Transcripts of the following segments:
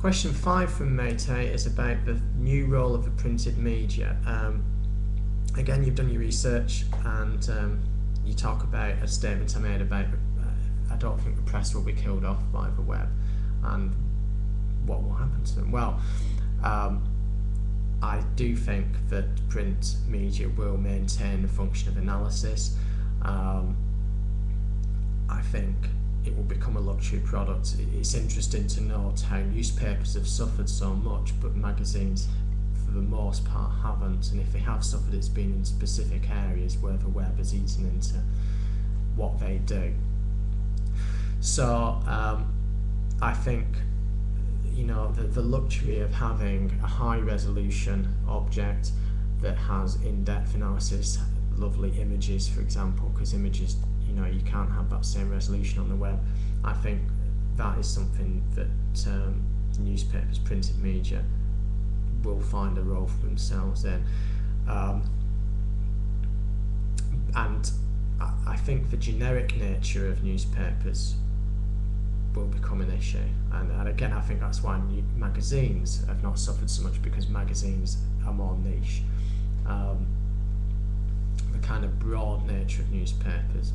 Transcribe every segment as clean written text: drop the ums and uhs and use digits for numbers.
Question 5 from Mate is about the new role of the printed media. Again, you've done your research and you talk about a statement I made about I don't think the press will be killed off by the web, and what will happen to them. Well, I do think that print media will maintain the function of analysis. I think it will become a luxury product. It's interesting to note how newspapers have suffered so much, but magazines for the most part haven't, and if they have suffered, it's been in specific areas where the web has eaten into what they do. So I think, you know, the luxury of having a high resolution object that has in-depth analysis, lovely images, for example, because images, you know, you can't have that same resolution on the web. I think that is something that newspapers, printed media, will find a role for themselves in. And I think the generic nature of newspapers will become an issue, and again I think that's why magazines have not suffered so much, because magazines are more niche. The kind of broad nature of newspapers,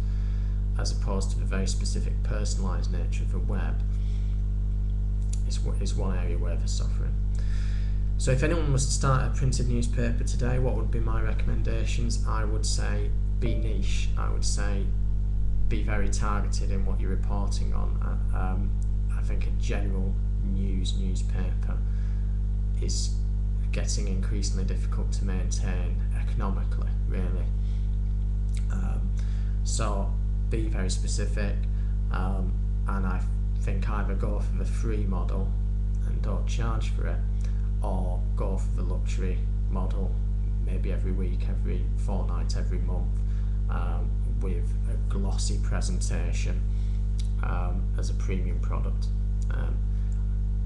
as opposed to the very specific personalised nature of the web, is one area where they're suffering. So if anyone was to start a printed newspaper today, what would be my recommendations? I would say be niche. I would say be very targeted in what you're reporting on. I think a general newspaper is getting increasingly difficult to maintain economically, really. So be very specific, and I think either go for the free model and don't charge for it, or go for the luxury model, maybe every week, every fortnight, every month, with a glossy presentation as a premium product.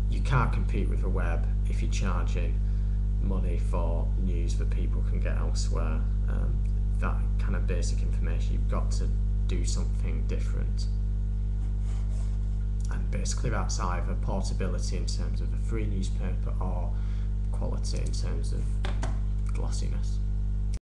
You can't compete with the web if you're charging money for news that people can get elsewhere. That kind of basic information, you've got to do something different. And basically that's either portability in terms of a free newspaper or quality in terms of glossiness.